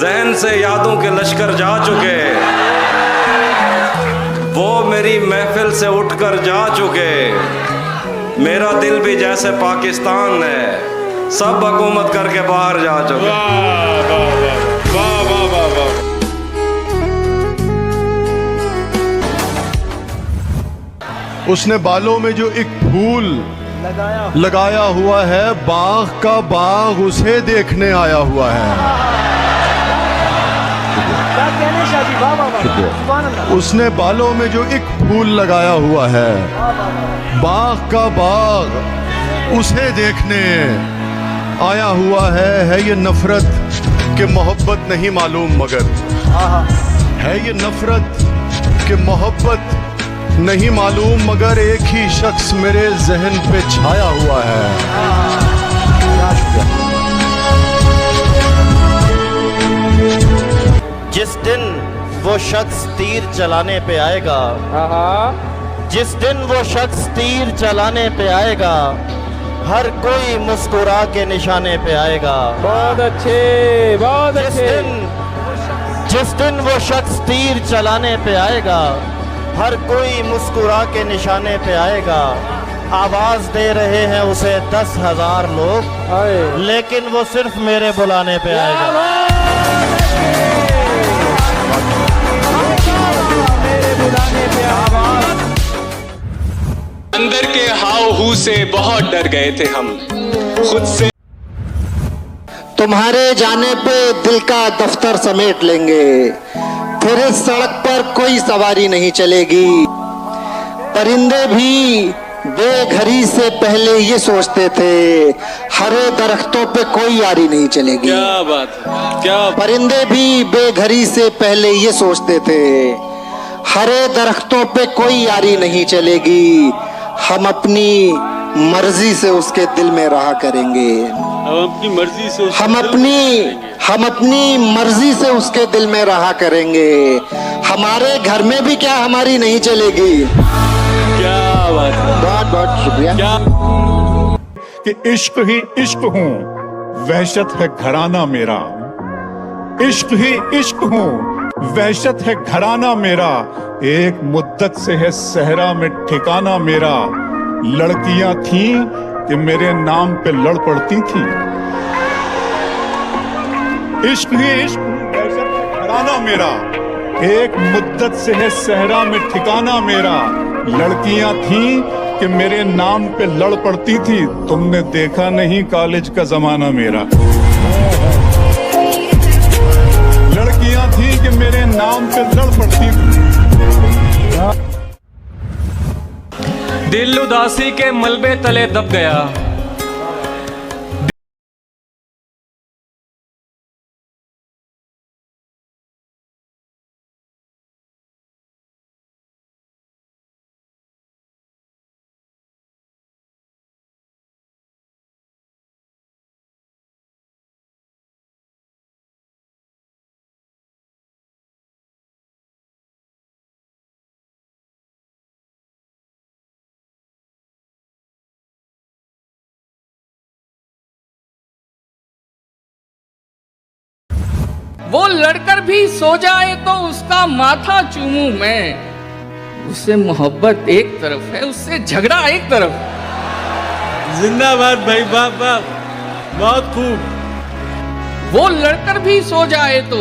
जहन से यादों के लश्कर जा चुके, वो मेरी महफिल से उठकर जा चुके। मेरा दिल भी जैसे पाकिस्तान है, सब हुकूमत करके बाहर जा चुके। वाह वाह वाह वाह वाह। उसने बालों में जो एक फूल लगाया हुआ है, बाग का बाग उसे देखने आया हुआ है। उसने बालों में जो एक फूल लगाया हुआ है, बाग का बाग उसे देखने आया हुआ है ये नफरत कि मोहब्बत नहीं मालूम, मगर है ये नफरत कि मोहब्बत नहीं मालूम, मगर एक ही शख्स मेरे जहन पे छाया हुआ है। जिस दिन वो शख्स तीर चलाने पे आएगा, जिस दिन वो शख्स तीर चलाने पे आएगा, हर कोई मुस्कुरा के निशाने पे आएगा। बहुत अच्छे, बहुत अच्छे। जिस दिन वो शख्स तीर चलाने पे आएगा, हर कोई मुस्कुरा के निशाने पे आएगा। आवाज दे रहे हैं उसे 10,000 लोग, लेकिन वो सिर्फ मेरे बुलाने पे आएगा। अंदर के हाव हू से बहुत डर गए थे हम खुद से। तुम्हारे जाने पे दिल का दफ्तर समेट लेंगे, फिर इस सड़क पर कोई सवारी नहीं चलेगी। परिंदे भी बेघरी से पहले ये सोचते थे, हरे दरख्तों पे कोई यारी नहीं चलेगी। क्या बात है, क्या परिंदे भी बेघरी से पहले ये सोचते थे, हरे दरख्तों पे कोई यारी नहीं चलेगी। हम अपनी मर्जी से उसके दिल में रहा करेंगे। अपनी मर्जी से हम अपनी मर्जी से उसके दिल में रहा करेंगे। हमारे घर में भी क्या हमारी नहीं चलेगी। क्या बात है, बहुत बहुत शुक्रिया। क्या कि इश्क ही इश्क हूँ, वहशत है घराना मेरा। इश्क ही इश्क हूँ, वहशत है घराना मेरा। एक मुद्दत से है सहरा में ठिकाना मेरा। लड़कियां थीं कि मेरे नाम पे लड़ पड़ती थी। इश्क ही इश्क, वहशत है घराना मेरा। एक मुद्दत से है सहरा में ठिकाना मेरा। लड़कियां थीं कि मेरे नाम पे लड़ पड़ती थी। तुमने देखा नहीं कॉलेज का जमाना मेरा। लड़कियां थीं कि मेरे नाम पे लड़ पड़ती थी। दिल उदासी के मलबे तले दब गया। वो लड़कर भी सो जाए तो उसका माथा चूमूं मैं। उससे मोहब्बत एक तरफ है, उससे झगड़ा एक तरफ। जिंदाबाद भाई, वाह वाह, बहुत खूब। वो लड़कर भी सो जाए तो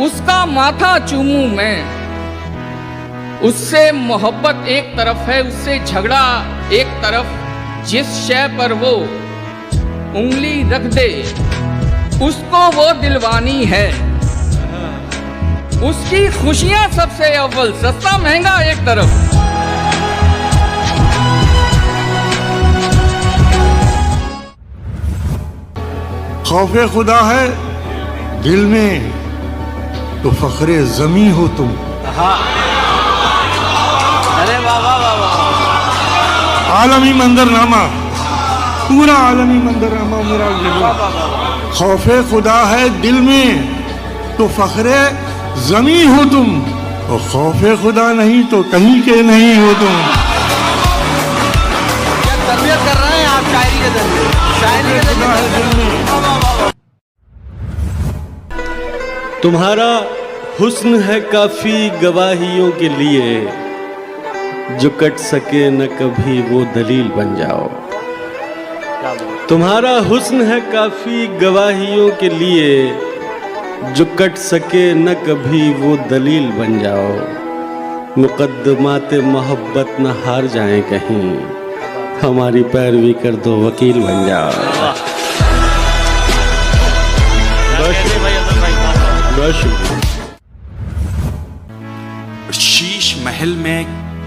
उसका माथा चूमूं मैं। उससे मोहब्बत एक तरफ है, उससे झगड़ा एक तरफ। जिस शय पर वो उंगली रख दे उसको वो दिलवानी है। उसकी खुशियां सबसे अव्वल, सस्ता महंगा एक तरफ। खौफे खुदा है दिल में तो फखरे जमी हो तुम। अरे वाह वाह वाह वाह। आलमी मंजरनामा, पूरा आलमी मंजरनामा मेरा। खौफे खुदा है दिल में तो फखरे जमी हो तुम, और खौफे खुदा नहीं तो कहीं के नहीं हो तुम। क्या तरबियत कर रहे हैं आप शायरी के जरिए? शायरी के जरिए तुम्हारा हुस्न है काफी गवाहियों के लिए, जो कट सके न कभी वो दलील बन जाओ। तुम्हारा हुस्न है काफी गवाहियों के लिए, जो कट सके न कभी वो दलील बन जाओ। मुकद्दमाते मोहब्बत न हार जाएं कहीं, हमारी पैरवी कर दो वकील बन जाओ। शीश महल में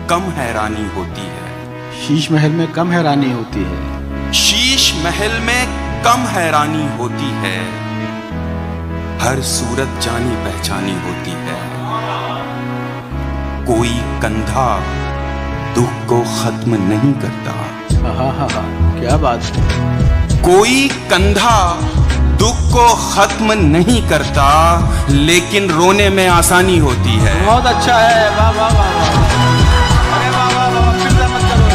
कम हैरानी होती है। शीश महल में कम हैरानी होती है। शीश महल में कम हैरानी होती है, हर सूरत जानी पहचानी होती है। कोई कंधा दुख को खत्म नहीं करता। क्या बात है। कोई कंधा दुख को खत्म नहीं करता, लेकिन रोने में आसानी होती है। बहुत अच्छा है, वाह वाह वाह वाह। अरे वाह वाह वाह, फिर मत करो।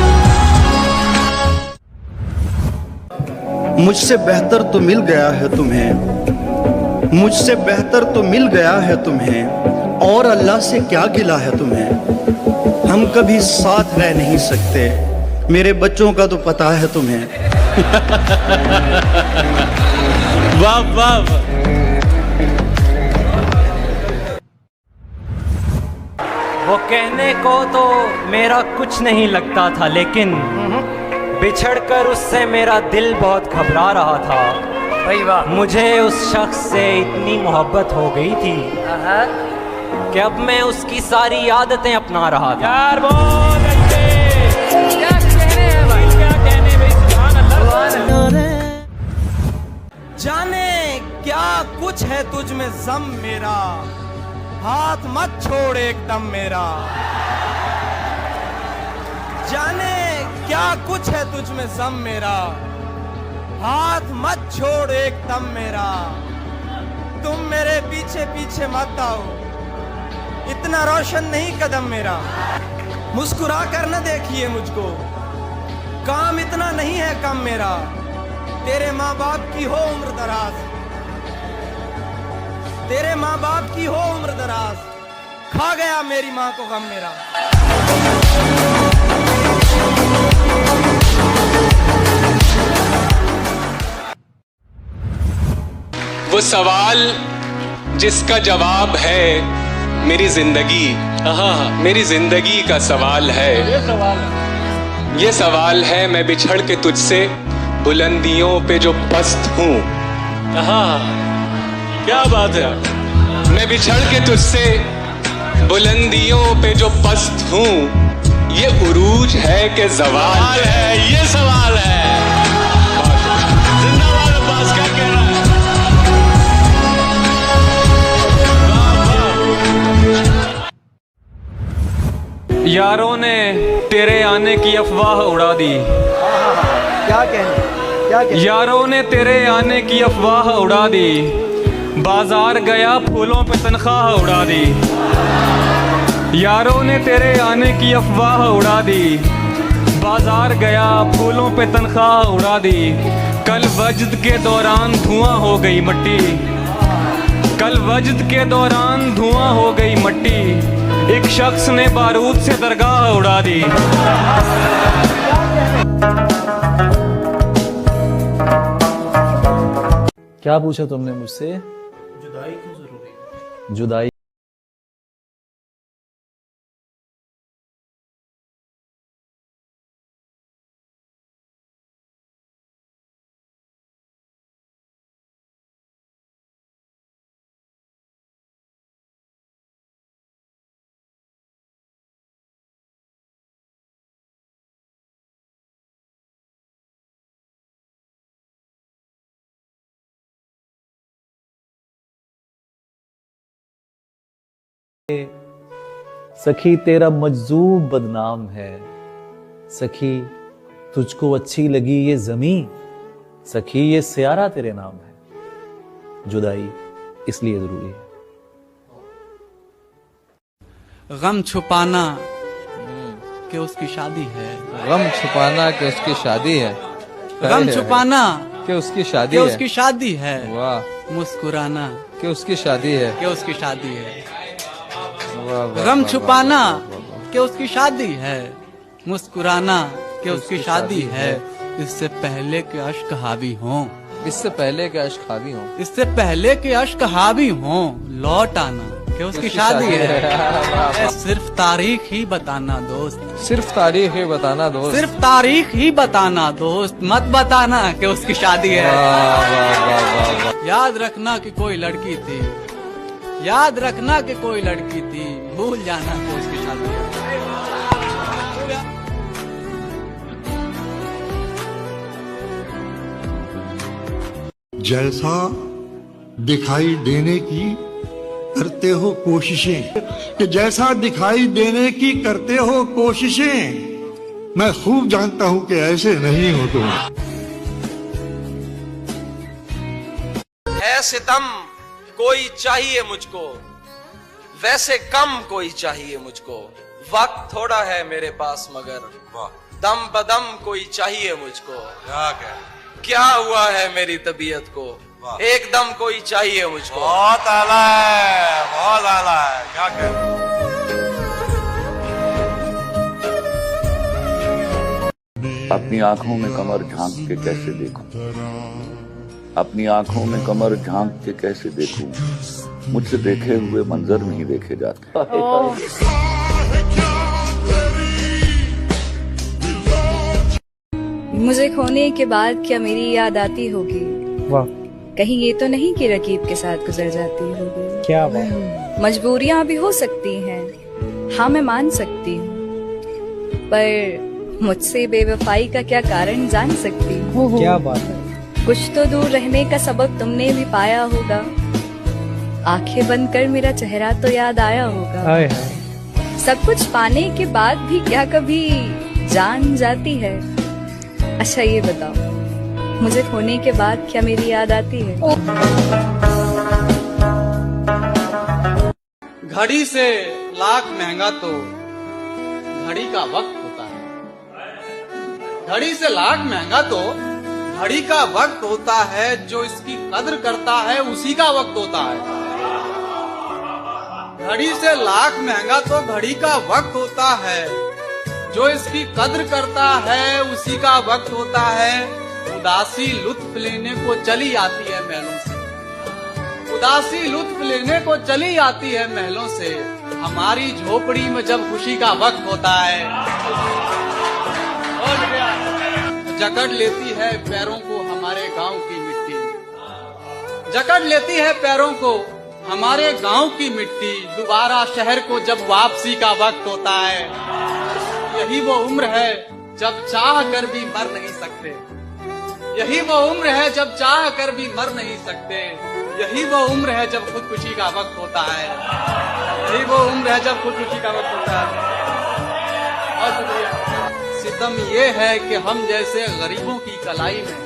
मुझसे बेहतर तो मिल गया है तुम्हें, मुझसे बेहतर तो मिल गया है तुम्हें, और अल्लाह से क्या गिला है तुम्हें। हम कभी साथ रह नहीं सकते, मेरे बच्चों का तो पता है तुम्हें। वाह वाह। वो कहने को तो मेरा कुछ नहीं लगता था, लेकिन बिछड़कर उससे मेरा दिल बहुत घबरा रहा था। भाई वाह। मुझे उस शख्स से इतनी मोहब्बत हो गई थी कि अब मैं उसकी सारी आदतें अपना रहा था। यार बहुत अच्छे। क्या कहने हैं भाई, क्या कहने भाई, सुभान अल्लाह। जाने क्या कुछ है तुझ में ज़म मेरा, हाथ मत छोड़ एकदम मेरा। जाने क्या कुछ है तुझ में ज़म मेरा, हाथ मत छोड़ एकदम मेरा। तुम मेरे पीछे पीछे मत आओ, इतना रोशन नहीं कदम मेरा। मुस्कुरा कर न देखिए मुझको, काम इतना नहीं है कम मेरा। तेरे माँ बाप की हो उम्र दराज, तेरे माँ बाप की हो उम्र दराज, खा गया मेरी माँ को गम मेरा। वो सवाल जिसका जवाब है मेरी जिंदगी, मेरी जिंदगी का सवाल है। ये सवाल है मैं बिछड़ के तुझसे बुलंदियों पे जो पस्त हूँ। क्या बात है। मैं बिछड़ के तुझसे बुलंदियों पे जो पस्त हूँ, ये उरूज है कि ज़वाल है। ये सवाल है। जिंदाबाद अब्बास, क्या कह रहा है। यारों ने तेरे आने की अफवाह उड़ा दी। क्या कहने, क्या कहने? यारों ने तेरे आने की अफवाह उड़ा दी, बाजार गया फूलों पे तनख्वाह उड़ा दी। यारों ने तेरे आने की अफवाह उड़ा दी, बाजार गया फूलों पे तनख्वाह उड़ा दी। कल वजद के दौरान धुआं हो गई मट्टी, कल वजद के दौरान धुआं हो गई मट्टी। एक शख्स ने बारूद से दरगाह उड़ा दी। क्या पूछा तुमने मुझसे? जुदाई क्यों जरूरी है? जुदाई सखी तेरा मजजूब बदनाम है, सखी तुझको अच्छी लगी ये ज़मीं, सखी ये सियारा तेरे नाम है। जुदाई इसलिए जरूरी है। गम छुपाना कि उसकी शादी है, गम छुपाना कि उसकी शादी है, गम छुपाना कि उसकी शादी कि है, उसकी शादी है। वाह। मुस्कुराना कि उसकी शादी है। कि उसकी शादी है। वाह, वाह, गम वाह, छुपाना वाह, कि उसकी शादी है। मुस्कुराना कि उसकी शादी है। इससे पहले के अश्क हावी हों, इससे पहले के अश्क हावी हों, इससे पहले के अश्क हावी हों, लौट आना कि उसकी शादी है। सिर्फ तारीख ही बताना दोस्त, सिर्फ तारीख ही बताना दोस्त, सिर्फ तारीख ही बताना दोस्त, मत बताना कि उसकी शादी है। याद रखना कि कोई लड़की थी, याद रखना कि कोई लड़की थी, भूल जाना कि उसकी शादी है। जैसा दिखाई देने की करते हो कोशिशें, कि जैसा दिखाई देने की करते हो कोशिशें, मैं खूब जानता हूं कि ऐसे नहीं हो तुम। है सितम कोई चाहिए मुझको, वैसे कम कोई चाहिए मुझको। वक्त थोड़ा है मेरे पास मगर दम बदम कोई चाहिए मुझको। क्या हुआ है मेरी तबीयत को, एकदम कोई चाहिए मुझको। बहुत आला है, बहुत आला है, क्या कह। अपनी आंखों में कमर झांक के कैसे देखूं, अपनी आंखों में कमर झांक के कैसे देखूं, मुझसे देखे हुए मंजर नहीं देखे जाते। मुझे खोने के बाद क्या मेरी याद आती होगी? वाह, कहीं ये तो नहीं कि रकीब के साथ गुजर जाती होगी? क्या बात। मजबूरियां भी हो सकती हैं, हाँ मैं मान सकती हूँ, पर मुझसे बेवफाई का क्या कारण जान सकती हूँ? क्या बात है। कुछ तो दूर रहने का सबक तुमने भी पाया होगा, आंखें बंद कर मेरा चेहरा तो याद आया होगा। हाय हाय। सब कुछ पाने के बाद भी क्या कभी जान जाती है? अच्छा ये बताओ, मुझे खोने के बाद क्या मेरी याद आती है? घड़ी से लाख महंगा तो घड़ी का वक्त होता है। घड़ी से लाख महंगा तो घड़ी का वक्त होता है। जो इसकी कद्र करता है उसी का वक्त होता है। घड़ी से लाख महंगा तो घड़ी का वक्त होता है। जो इसकी कद्र करता है उसी का वक्त होता है। उदासी लुत्फ लेने को चली आती है महलों से, उदासी लुत्फ लेने को चली आती है महलों से। हमारी झोपड़ी में जब खुशी का वक्त होता है, जकड़ लेती है पैरों को हमारे गांव की मिट्टी, जकड़ लेती है पैरों को हमारे गांव की मिट्टी। दोबारा शहर को जब वापसी का वक्त होता है, यही वो उम्र है जब चाह कर भी मर नहीं सकते। यही वो उम्र है जब चाह कर भी मर नहीं सकते। यही वो उम्र है जब खुदकुशी का वक्त होता है। यही वो उम्र है जब खुदकुशी का वक्त होता है। और शुक्रिया। सितम ये है कि हम जैसे गरीबों की कलाई में,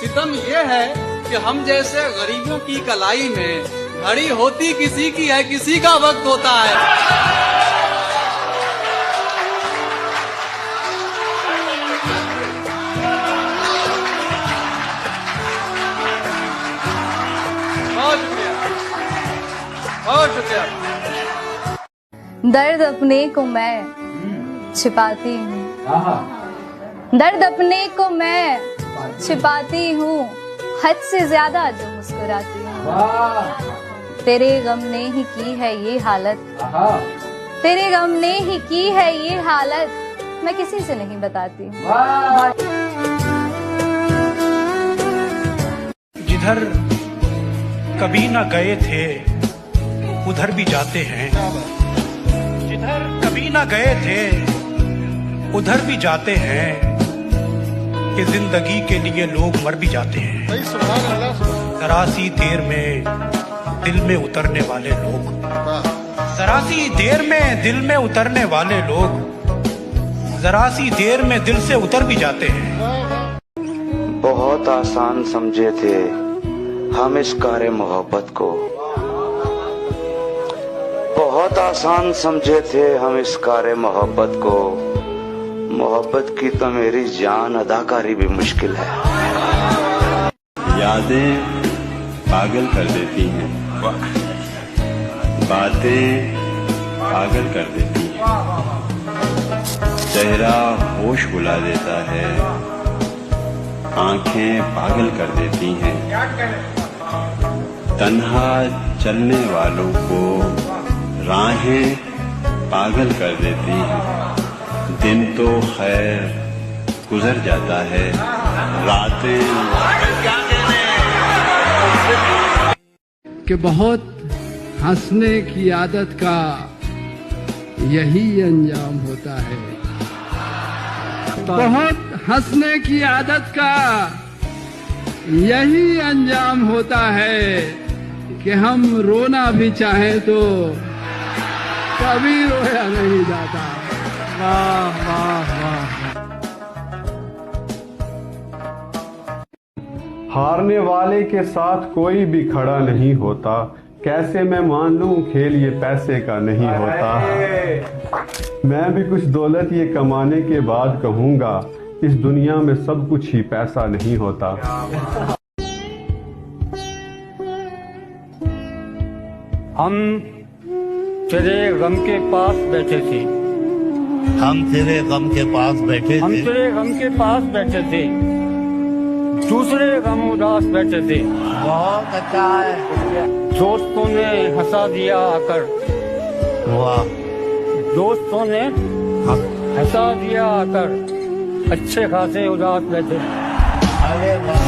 सितम ये है कि हम जैसे गरीबों की कलाई में घड़ी होती किसी की है, किसी का वक्त होता है। बहुत शुक्रिया। दर्द अपने को मैं छिपाती हूँ, दर्द अपने को मैं छिपाती हूँ, हद से ज्यादा जो मुस्कुराती हूँ। तेरे गम ने ही की है ये हालत, तेरे गम ने ही की है ये हालत, मैं किसी से नहीं बताती हूँ। जिधर कभी ना गए थे उधर भी जाते हैं, जिधर कभी ना गए थे उधर भी जाते हैं, कि जिंदगी के लिए लोग मर भी जाते हैं। जरा सी देर में दिल में उतरने वाले लोग, जरा सी देर में दिल में उतरने वाले लोग, जरा सी देर में दिल से उतर भी जाते हैं। बहुत आसान समझे थे हम इस कार्य मोहब्बत को, बहुत आसान समझे थे हम इस कार्य मोहब्बत को। मोहब्बत की तो मेरी जान अदाकारी भी मुश्किल है। यादें पागल कर देती हैं, बातें पागल कर देती हैं, चेहरा होश बुला देता है, आंखें पागल कर देती हैं, तन्हा चलने वालों को राहें पागल कर देती हैं। दिन तो खैर गुजर जाता है, रातें कि बहुत हंसने की आदत का यही अंजाम होता है। बहुत हंसने की आदत का यही अंजाम होता है कि हम रोना भी चाहें तो कभी रोया नहीं जाता। वाह वाह वाह। हारने वाले के साथ कोई भी खड़ा नहीं होता, कैसे मैं मान लूं खेल ये पैसे का नहीं होता। मैं भी कुछ दौलत ये कमाने के बाद कहूंगा, इस दुनिया में सब कुछ ही पैसा नहीं होता। हम तेरे गम के पास बैठे थे, हम तेरे गम के पास बैठे थे, हम तेरे गम के पास बैठे थे, दूसरे गम उदास बैठे थे। बहुत अच्छा है। दोस्तों ने हंसा दिया आकर, वाह। दोस्तों ने हंसा दिया आकर, अच्छे खासे उदास बैठे। अरे वाह।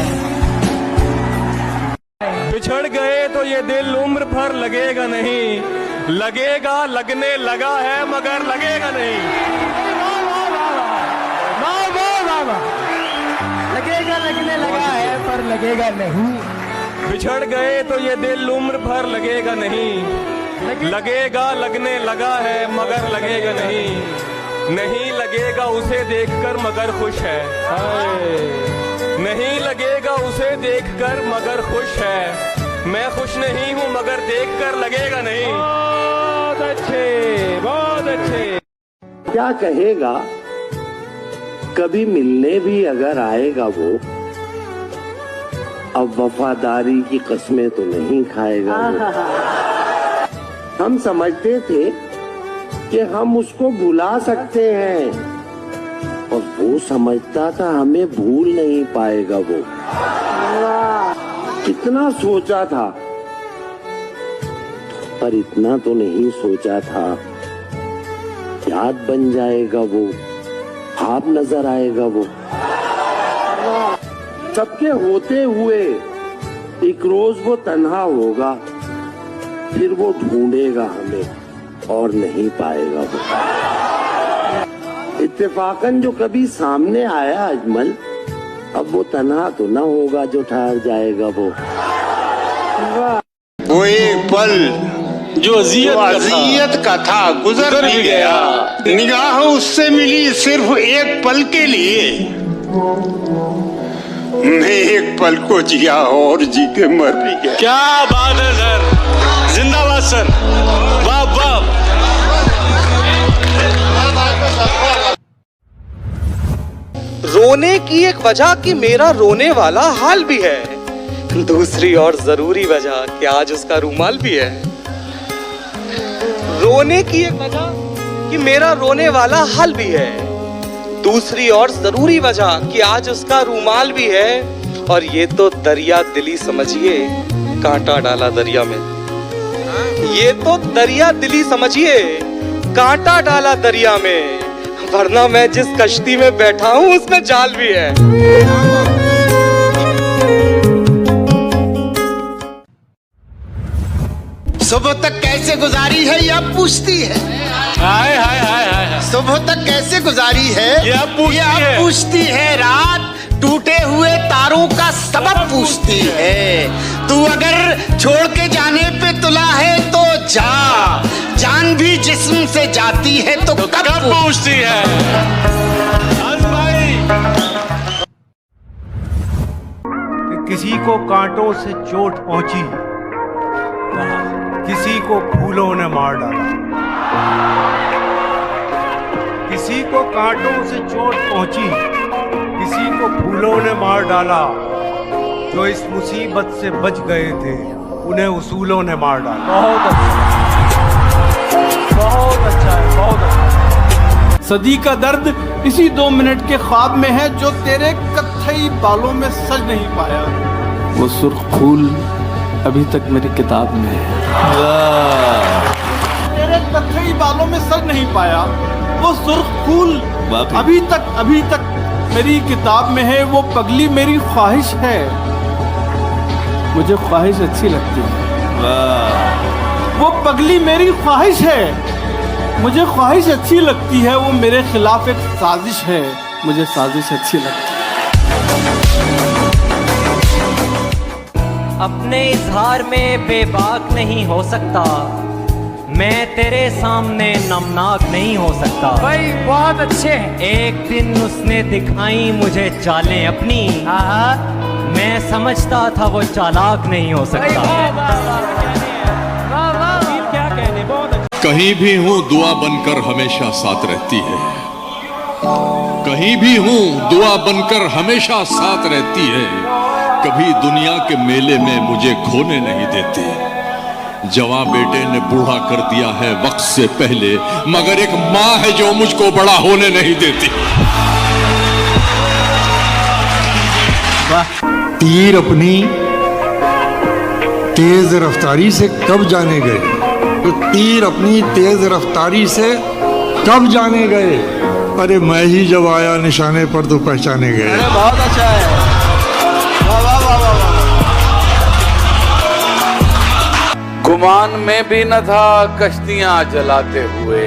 बिछड़ गए तो ये दिल उम्र भर लगेगा नहीं, लगेगा लगने लगा है मगर लगेगा नहीं। लगेगा लगने लगा है पर लगेगा नहीं। बिछड़ गए तो ये दिल उम्र भर लगेगा नहीं, लगेगा लगने लगा है मगर लगेगा नहीं। नहीं लगेगा उसे देखकर मगर खुश है, नहीं लगेगा उसे देखकर मगर खुश है। मैं खुश नहीं हूँ मगर देखकर लगेगा नहीं। बहुत अच्छे, बहुत अच्छे। क्या कहेगा, कभी मिलने भी अगर आएगा वो, अब वफादारी की कस्में तो नहीं खाएगा वो। हम समझते थे कि हम उसको भुला सकते हैं, और वो समझता था हमें भूल नहीं पाएगा वो। कितना सोचा था, पर इतना तो नहीं सोचा था। याद बन जाएगा वो, ख्वाब नजर आएगा वो। सबके होते हुए एक रोज वो तन्हा होगा, फिर वो ढूंढेगा हमें और नहीं पाएगा वो। इत्तेफाकन जो कभी सामने आया अजमल, अब वो तन्हा तो ना होगा जो ठहर जाएगा वो। वो एक पल जो अजियत का था गुजर भी गया, निगाह उससे मिली सिर्फ एक पल के लिए। मैं एक पल को जिया और जी के मर भी गया। क्या बात है सर, जिंदाबाद सर, वाह वाह। रोने की एक वजह कि मेरा रोने वाला हाल भी है, दूसरी और जरूरी वजह कि आज उसका रूमाल भी है। रोने की एक वजह कि मेरा रोने वाला हाल भी है, दूसरी और जरूरी वजह कि आज उसका रूमाल भी है। और ये तो दरिया दिली समझिए, कांटा डाला दरिया में। ये तो दरिया दिली समझिए, कांटा डाला दरिया में, वरना मैं जिस कश्ती में बैठा हूँ उसमें जाल भी है। सुबह तक कैसे गुजारी है यह पूछती है। हाय हाय हाय हाय। सुबह तक कैसे गुजारी है यह पूछती है। रात टूटे हुए तारों का सबब पूछती है। तू अगर छोड़ के जाने पे तुला है तो जा, जान भी जिस्म से जाती है तो कब पूछती है। किसी को कांटों से चोट पहुंची, किसी को फूलों ने मार डाला। किसी को कांटों से चोट पहुंची, किसी को फूलों ने मार डाला। जो इस मुसीबत से बच गए थे उन्हें उसूलों ने मार डाला। बहुत अच्छा है, बहुत अच्छा। सदी का दर्द इसी 2 मिनट के ख्वाब में है जो तेरे कत्थई बालों में सज नहीं पाया। वो सुर्ख फूल अभी तक मेरी किताब में है। तेरे कत्थई बालों में सज नहीं पाया। वो सुर्ख फूल अभी तक मेरी किताब में है। वो पगली मेरी ख्वाहिश है, मुझे ख्वाहिश अच्छी लगती है। वो पगली मेरी ख्वाहिश है, मुझे ख्वाहिश अच्छी लगती है। वो मेरे खिलाफ एक साजिश है, मुझे साजिश अच्छी लगती है। अपने इजहार में बेबाक नहीं हो सकता, मैं तेरे सामने नमनाक नहीं हो सकता। भाई बहुत अच्छे हैं। एक दिन उसने दिखाई मुझे चालें अपनी, मैं समझता था वो चालाक नहीं हो सकता। क्या कहने, बहुत अच्छा। कहीं भी हूँ दुआ बनकर हमेशा साथ रहती है। कहीं भी हूँ दुआ बनकर हमेशा साथ रहती है। कभी दुनिया के मेले में मुझे खोने नहीं देती। जवां बेटे ने बूढ़ा कर दिया है वक्त से पहले, मगर एक माँ है जो मुझको बड़ा होने नहीं देती। तीर अपनी तेज रफ्तारी से कब जाने गए, तो तीर अपनी तेज रफ्तारी से कब जाने गए। अरे मैं ही जब आया निशाने पर तो पहचाने गए। अरे बहुत अच्छा है। वाह वाह वाह वाह वाह। गुमान में भी न था कश्तियां जलाते हुए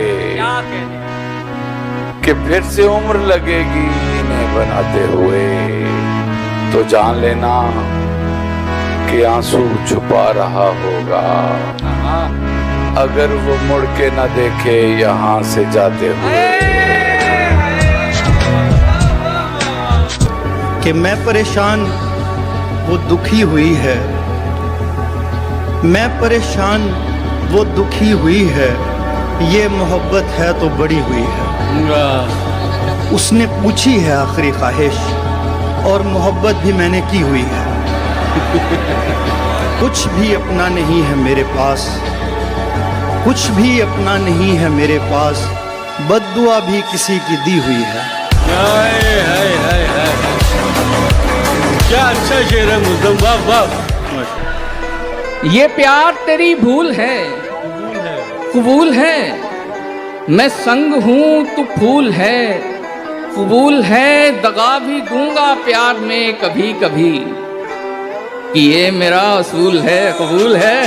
कि फिर से उम्र लगेगी इन्हें बनाते हुए। तो जान लेना कि आंसू छुपा रहा होगा अगर वो मुड़ के न देखे यहाँ से जाते हुए। कि मैं परेशान वो दुखी हुई है, मैं परेशान वो दुखी हुई है। ये मोहब्बत है तो बड़ी हुई है। उसने पूछी है आखिरी ख्वाहिश और मोहब्बत भी मैंने की हुई है। कुछ भी अपना नहीं है मेरे पास, कुछ भी अपना नहीं है मेरे पास। बद्दुआ भी किसी की दी हुई है। क्या अच्छा शेर है मुज़्ज़म, वाह वाह। ये प्यार तेरी भूल है, कबूल है। मैं संग हूँ तू फूल है, कबूल है। दगा भी दूंगा प्यार में कभी कभी कि ये मेरा असूल है, कबूल है।